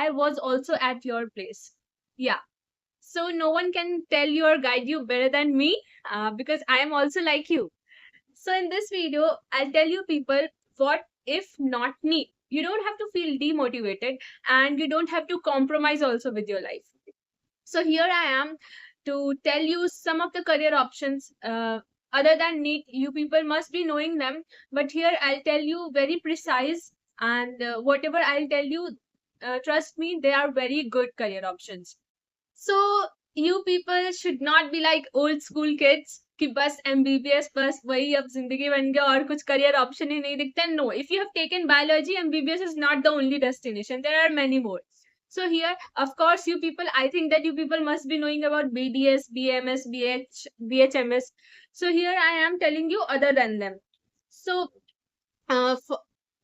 I was also at your place. Yeah. So no one can tell you or guide you better than me, because I am also like you. So in this video, I'll tell you people what if not me. You don't have to feel demotivated, and you don't have to compromise also with your life. So here I am to tell you some of the career options. Other than NEET, you people must be knowing them, but here I'll tell you very precise, and whatever I'll tell you, trust me, they are very good career options. So you people should not be like old school kids कि बस MBBS बस वही अब जिंदगी बन गया और कुछ career option ही नहीं दिखता. No, if you have taken biology, MBBS is not the only destination. There are many more. So here, of course, you people, I think that you people must be knowing about BDS, BMS, BHMS. So here I am telling you other than them. So uh, for,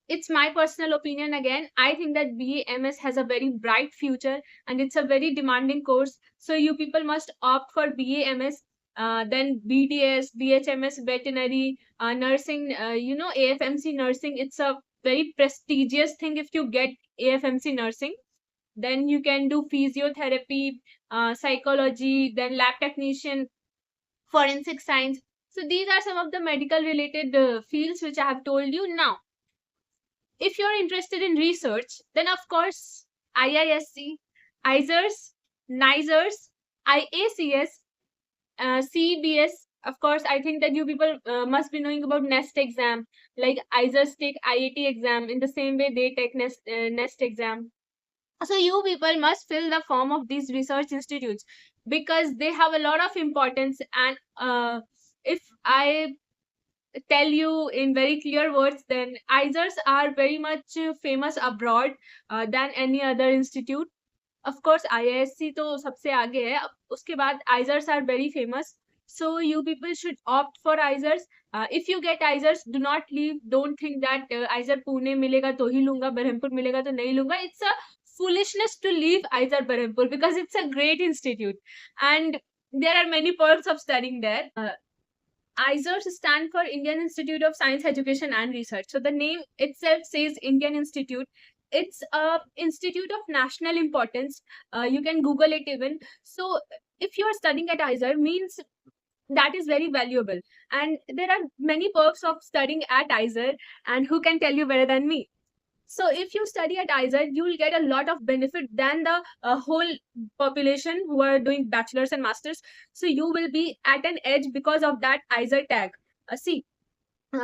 it's my personal opinion again. I think that BAMS has a very bright future, and it's a very demanding course. So you people must opt for BAMS. Then BDS, BHMS, veterinary, nursing. AFMC nursing. It's a very prestigious thing if you get AFMC nursing. Then you can do physiotherapy, psychology, then lab technician, forensic science. So these are some of the medical related fields which I have told you now. If you're interested in research, then of course IISc, ISERS, NISERS, IACS, CBS. Of course, I think that you people must be knowing about NEST exam. Like ISERS take IAT exam in the same way they take NEST exam. So you people must fill the form of these research institutes because they have a lot of importance. And if I tell you in very clear words, then ISERs are very much famous abroad than any other institute. Of course, IISc तो सबसे आगे है. उसके बाद ISERs are very famous. So you people should opt for ISERs. If you get ISERs, do not leave. Don't think that ISER Pune मिलेगा तो ही लूंगा, Berhampur मिलेगा तो नहीं लूंगा. It's a foolishness to leave ISER Berhampur because it's a great institute and there are many perks of studying there. ISERs stand for Indian Institute of Science Education and Research. So the name itself says Indian Institute. It's a institute of national importance. You can Google it even. So if you are studying at ISER, means that is very valuable. And there are many perks of studying at ISER. And who can tell you better than me? So if you study at ISER, you will get a lot of benefit than the whole population who are doing bachelor's and masters. So you will be at an edge because of that ISER tag. See,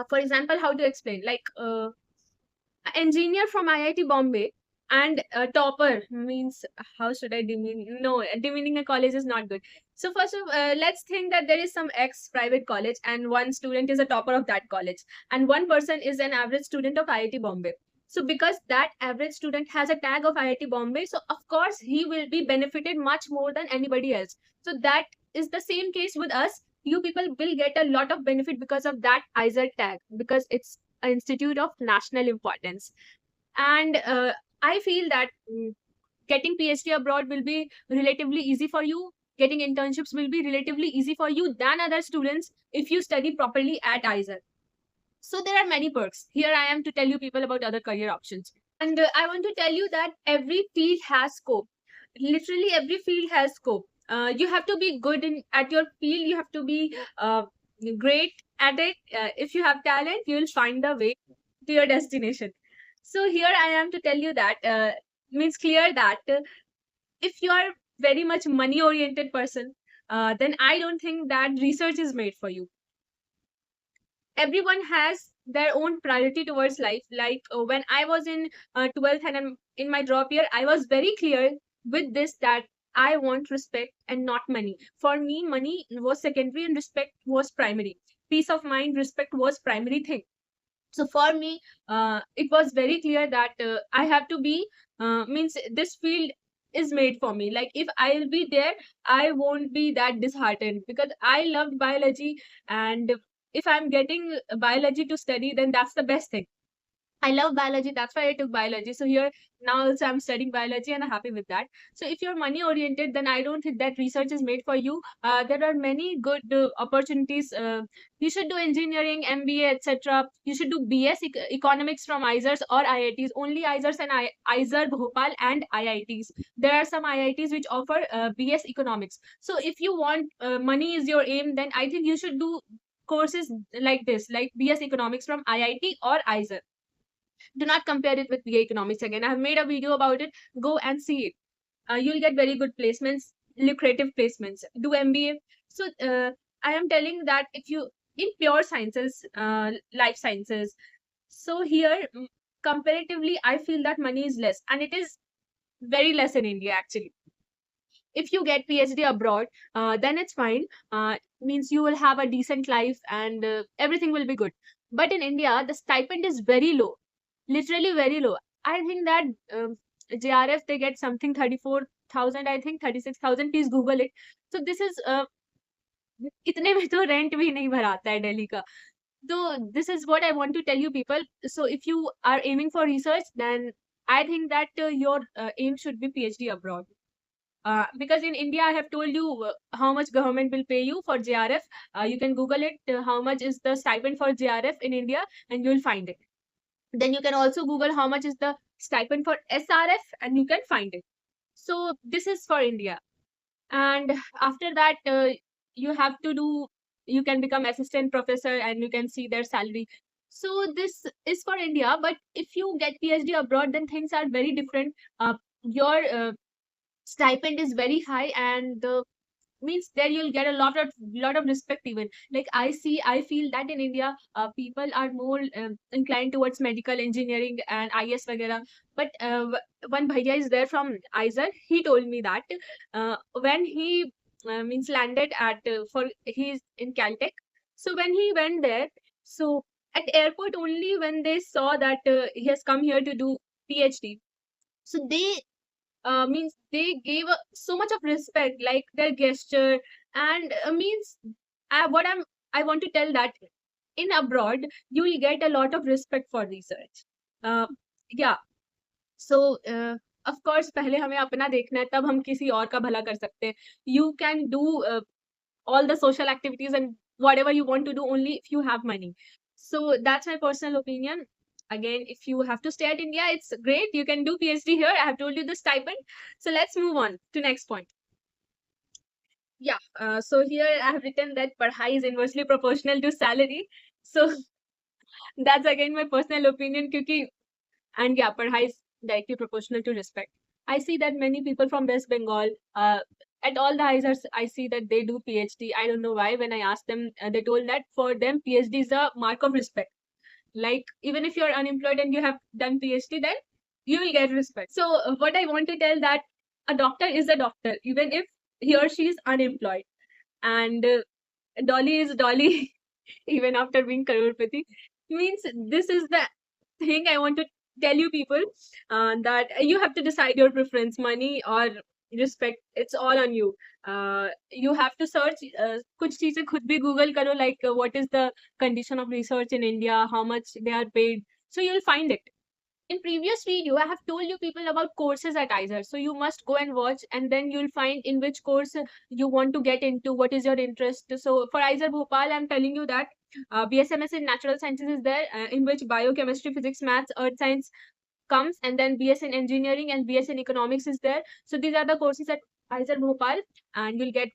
for example, how to explain? Like engineer from IIT Bombay and a topper means, how should I demean? No, demeaning a college is not good. So first of let's think that there is some ex private college and one student is a topper of that college and one person is an average student of IIT Bombay. So because that average student has a tag of IIT Bombay, so of course he will be benefited much more than anybody else. So that is the same case with us. You people will get a lot of benefit because of that ISER tag because it's an institute of national importance. And I feel that getting PhD abroad will be relatively easy for you. Getting internships will be relatively easy for you than other students if you study properly at ISER. So there are many perks. Here I am to tell you people about other career options. And I want to tell you that every field has scope. Literally every field has scope. You have to be good at your field. You have to be great at it. If you have talent, you will find the way to your destination. So here I am to tell you that means clear that if you are very much money oriented person, then I don't think that research is made for you. Everyone has their own priority towards life. Like when I was in 12th and in my drop year, I was very clear with this that I want respect and not money. For me, money was secondary and respect was primary. Peace of mind, respect was primary thing. So for me, it was very clear that I have to be means this field is made for me. Like if I'll be there, I won't be that disheartened because I loved biology, and if I'm getting biology to study, then that's the best thing. I love biology. That's why I took biology. So here now also I'm studying biology and I'm happy with that. So if you're money oriented, then I don't think that research is made for you. There are many good opportunities. You should do engineering, MBA, etc. You should do BS economics from IISERs or IITs. Only IISERs and IISER Bhopal and IITs. There are some IITs which offer BS economics. So if you want money is your aim, then I think you should do courses like this, like BS economics from IIT or IISER. Do not compare it with BA economics again. I have made a video about it. Go and see it. You'll get very good placements, lucrative placements. Do MBA. So I am telling that if you in pure sciences, life sciences. So here, comparatively, I feel that money is less, and it is very less in India actually. If you get PhD abroad, then it's fine. Means you will have a decent life and everything will be good. But in India, the stipend is very low, literally very low. I think that JRF they get something 34,000, I think 36,000. Please Google it. So this is इतने में तो rent भी नहीं भराता है दिल्ली का. So this is what I want to tell you people. So if you are aiming for research, then I think that your aim should be PhD abroad. Because in India, I have told you how much government will pay you for JRF. You can Google it, how much is the stipend for JRF in India, and you will find it. Then you can also Google how much is the stipend for SRF, and you can find it. So this is for India. And after that, you have to do, you can become assistant professor and you can see their salary. So this is for India, but if you get PhD abroad, then things are very different. Your stipend is very high, and means there you'll get a lot of respect. Even like I feel that in India, people are more inclined towards medical engineering and IS vagera. But one bhaiya is there from IISER. He told me that when he means landed at for he's in Caltech. So when he went there, so at airport only when they saw that he has come here to do PhD, so they means they gave so much of respect, like their gesture, and means what I want to tell that in abroad you will get a lot of respect for research. uh, yeah. So of course पहले हमें अपना देखना है, तब हम किसी और का भला कर सकते हैं. You can do all the social activities and whatever you want to do only if you have money. So that's my personal opinion. Again, if you have to stay at India, it's great. You can do PhD here. I have told you the stipend. So let's move on to next point. Yeah. So here I have written that padhai is inversely proportional to salary. So that's again my personal opinion. Kyunki, and yeah, padhai is directly proportional to respect. I see that many people from West Bengal, at all the IISers, I see that they do PhD. I don't know why. When I asked them, they told that for them PhD is a mark of respect. Like even if you're unemployed and you have done PhD, then you will get respect. So what I want to tell that a doctor is a doctor, even if he or she is unemployed, and Dolly is Dolly, even after being crorepati. Means this is the thing I want to tell you people, that you have to decide your preference, money or respect. It's all on you. You have to search. कुछ चीजें खुद भी Google करो, like what is the condition of research in India, how much they are paid. So you'll find it. In previous video, I have told you people about courses at IISER. So you must go and watch, and then you'll find in which course you want to get into, what is your interest. So for IISER Bhopal, I'm telling you that BSMS in Natural Sciences is there, in which biochemistry, physics, maths, earth science comes, and then BS in Engineering and BS in Economics is there. So these are the courses at IISER Bhopal, and you'll get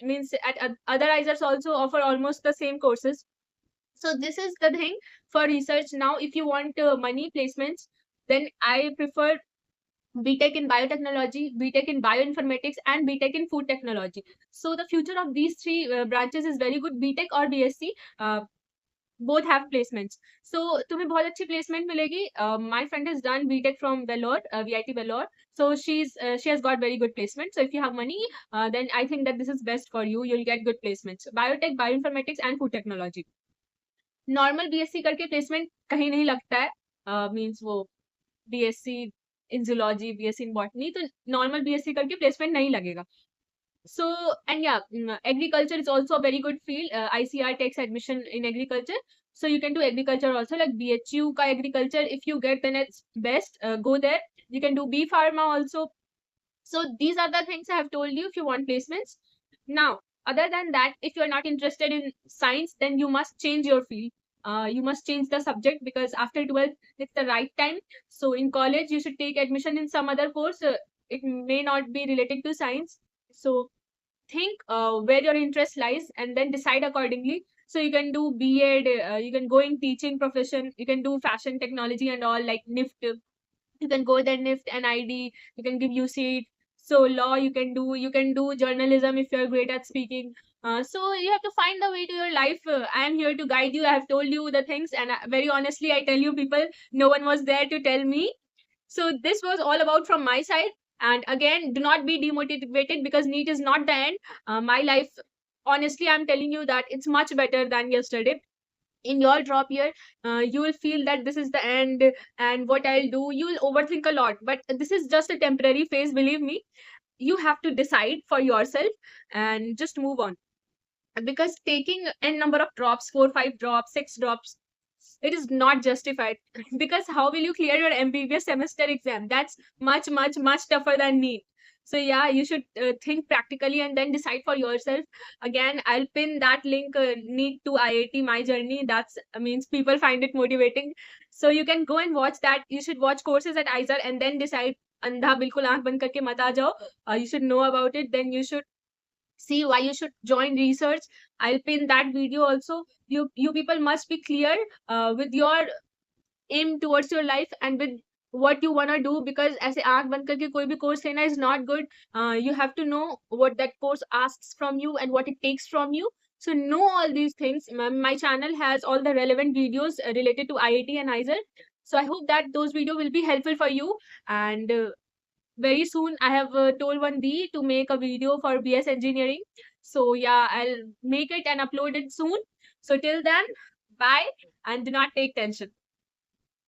means at other IISERs also offer almost the same courses. So this is the thing for research. Now, if you want money placements, then I prefer BTech in biotechnology, BTech in bioinformatics, and BTech in food technology. So the future of these three branches is very good. BTech or BSc, both have placements. So तुम्हें बहुत अच्छी placement मिलेगी. My friend has done BTech from Vellore, VIT Vellore. So she has got very good placement. So if you have money, then I think that this is best for you. You'll get good placements. Biotech, bioinformatics, and food technology. Normal BSc करके placement कहीं नहीं लगता है. Means वो BSc in zoology, BSc in botany, तो normal BSc करके placement नहीं लगेगा. So and yeah, agriculture is also a very good field. ICR takes admission in agriculture. So you can do agriculture also, like BHU ka agriculture. If you get, then it's best. Go there. You can do B Pharma also. So these are the things I have told you if you want placements. Now, other than that, if you are not interested in science, then you must change your field. You must change the subject, because after 12th, it's the right time. So in college, you should take admission in some other course. It may not be related to science. So think where your interest lies and then decide accordingly. So you can do B.Ed, you can go in teaching profession, you can do fashion technology and all, like NIFT. You can go there, NIFT, NID, you can give UCET. So law you can do journalism if you're great at speaking. So you have to find the way to your life. I am here to guide you. I have told you the things, and very honestly, I tell you, people, no one was there to tell me. So this was all about from my side. And again, do not be demotivated, because NEET is not the end. My life, honestly, I'm telling you that it's much better than yesterday. In your drop year, you will feel that this is the end, and what I'll do, you will overthink a lot. But this is just a temporary phase, believe me. You have to decide for yourself and just move on, because taking n number of drops, 4 5 drops, 6 drops, it is not justified. Because how will you clear your MBBS semester exam? That's much tougher than NEET. So yeah, you should think practically and then decide for yourself. Again, I'll pin that link, NEET to IIT My Journey. That's means people find it motivating. So you can go and watch that. You should watch courses at ISER and then decide. अंधा बिल्कुल आंख बंद करके मत आ जाओ. You should know about it. Then you should see why you should join research. I'll pin that video also. You people must be clear with your aim towards your life and with what you want to do, because ऐसे आंख बंद करके कोई भी course लेना is not good. You have to know what that course asks from you and what it takes from you. So know all these things. My channel has all the relevant videos related to IIT and ISER. So I hope that those videos will be helpful for you. And very soon I have told one D to make a video for BS engineering. So yeah, I'll make it and upload it soon. So till then, bye, and do not take tension.